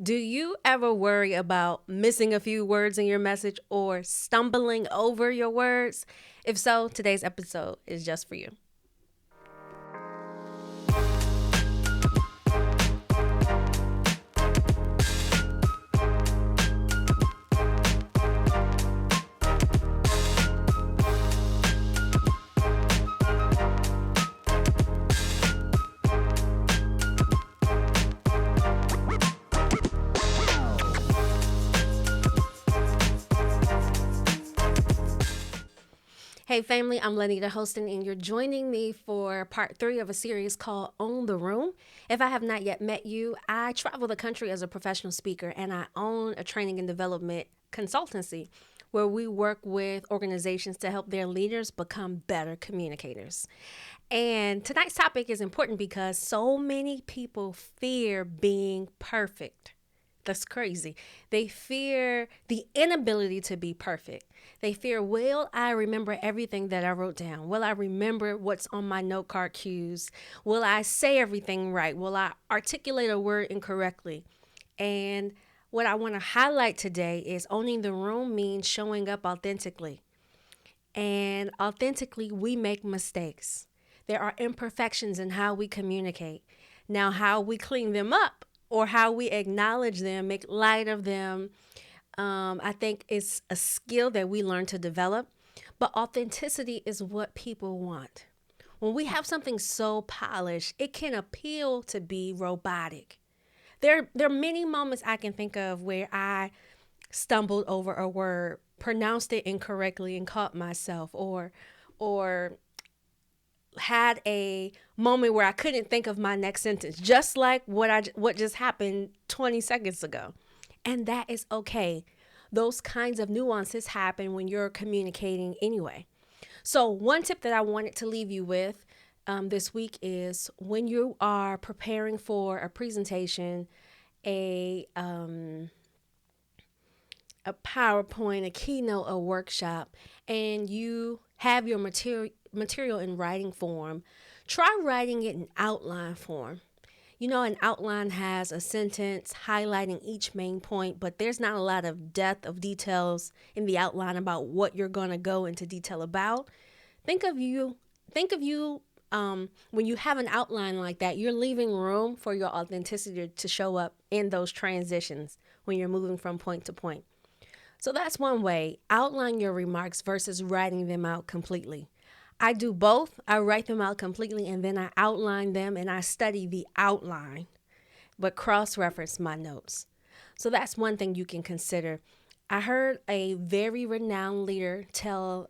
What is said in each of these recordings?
Do you ever worry about missing a few words in your message or stumbling over your words? If so, today's episode is just for you. Hey, family, I'm Lenita hosting, and you're joining me for part three of a series called Own the Room. If I have not yet met you, I travel the country as a professional speaker, and I own a training and development consultancy where we work with organizations to help their leaders become better communicators. And tonight's topic is important because so many people fear being perfect. That's crazy. They fear the inability to be perfect. They fear, will I remember everything that I wrote down? Will I remember what's on my note card cues? Will I say everything right? Will I articulate a word incorrectly? And what I want to highlight today is owning the room means showing up authentically. And authentically, we make mistakes. There are imperfections in how we communicate. Now, how we clean them up or how we acknowledge them, make light of them, I think it's a skill that we learn to develop. But authenticity is what people want. When we have something so polished, it can appeal to be robotic. There are many moments I can think of where I stumbled over a word, pronounced it incorrectly, and caught myself, or had a moment where I couldn't think of my next sentence, just like what just happened 20 seconds ago. And that is okay. Those kinds of nuances happen when you're communicating anyway. So, one tip that I wanted to leave you with this week is when you are preparing for a presentation, a a PowerPoint, a keynote, a workshop, and you have your material in writing form, try writing it in outline form. You know, an outline has a sentence highlighting each main point, but there's not a lot of depth of details in the outline about what you're going to go into detail about. Think of you, think of you, when you have an outline like that, you're leaving room for your authenticity to show up in those transitions when you're moving from point to point. So that's one way. Outline your remarks versus writing them out completely. I do both. I write them out completely and then I outline them and I study the outline, but cross reference my notes. So that's one thing you can consider. I heard a very renowned leader tell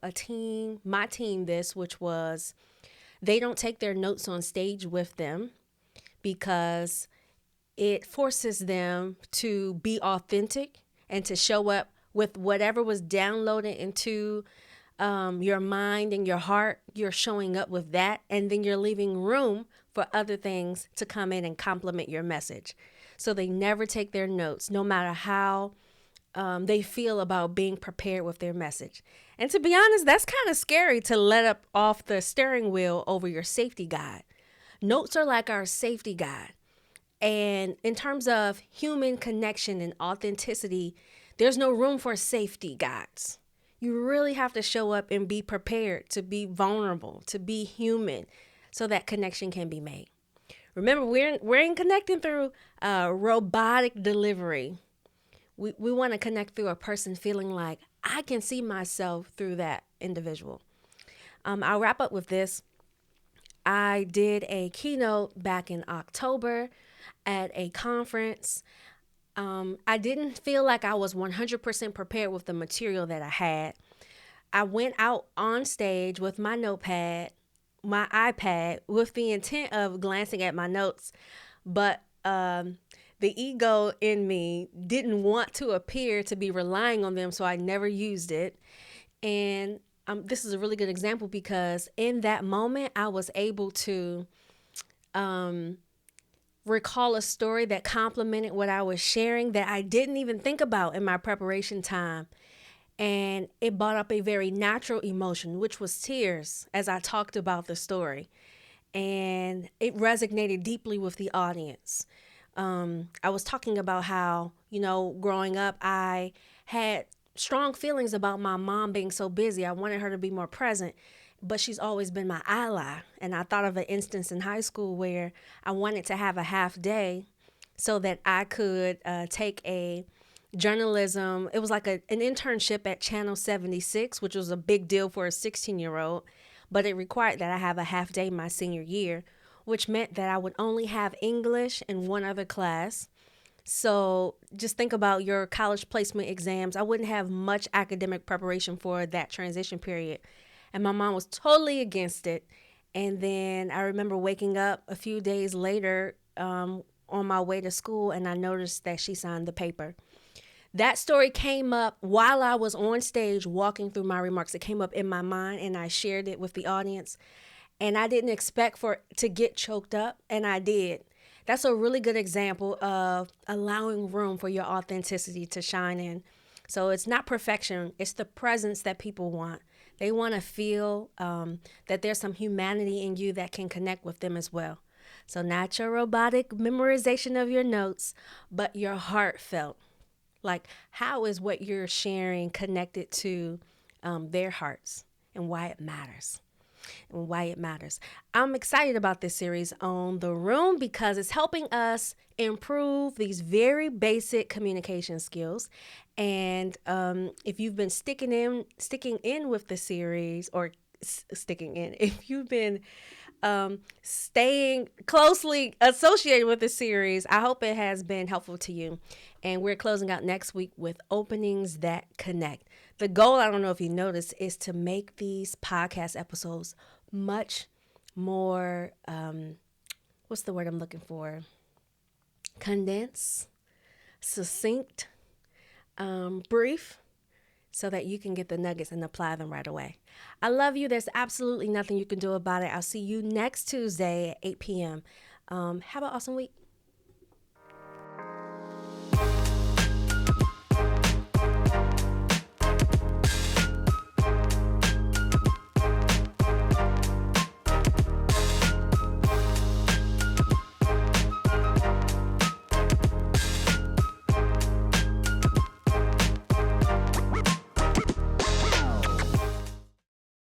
my team this, which was they don't take their notes on stage with them because it forces them to be authentic and to show up with whatever was downloaded into your mind and your heart. You're showing up with that, and then you're leaving room for other things to come in and complement your message. So they never take their notes, no matter how they feel about being prepared with their message. And to be honest, that's kind of scary to let up off the steering wheel over your safety guide. Notes are like our safety guide. And in terms of human connection and authenticity, there's no room for safety guides. You really have to show up and be prepared to be vulnerable, to be human, so that connection can be made. Remember, we're in connecting through robotic delivery. We want to connect through a person feeling like I can see myself through that individual. I'll wrap up with this. I did a keynote back in October at a conference. I didn't feel like I was 100% prepared with the material that I had. I went out on stage with my notepad, my iPad, with the intent of glancing at my notes, but the ego in me didn't want to appear to be relying on them, so I never used it. And this is a really good example because in that moment, I was able to recall a story that complemented what I was sharing that I didn't even think about in my preparation time. And it brought up a very natural emotion, which was tears, as I talked about the story. And it resonated deeply with the audience. I was talking about how, growing up, I had strong feelings about my mom being so busy. I wanted her to be more present, but she's always been my ally. And I thought of an instance in high school where I wanted to have a half day so that I could take a journalism. It was like an internship at Channel 76, which was a big deal for a 16-year-old, but it required that I have a half day my senior year, which meant that I would only have English and one other class. So just think about your college placement exams. I wouldn't have much academic preparation for that transition period. And my mom was totally against it. And then I remember waking up a few days later on my way to school, and I noticed that she signed the paper. That story came up while I was on stage walking through my remarks. It came up in my mind, and I shared it with the audience. And I didn't expect for it to get choked up, and I did. That's a really good example of allowing room for your authenticity to shine in. So it's not perfection, it's the presence that people want. They want to feel that there's some humanity in you that can connect with them as well. So, not your robotic memorization of your notes, but your heartfelt. Like, how is what you're sharing connected to their hearts and why it matters? And why it matters. I'm excited about this series on The Room because it's helping us improve these very basic communication skills. And if you've been sticking in with the series, or sticking in, if you've been staying closely associated with the series, I hope it has been helpful to you. And we're closing out next week with openings that connect. The goal, I don't know if you noticed, is to make these podcast episodes much more, what's the word I'm looking for? Condensed, succinct, brief, so that you can get the nuggets and apply them right away. I love you. There's absolutely nothing you can do about it. I'll see you next Tuesday at 8 p.m. Have an awesome week.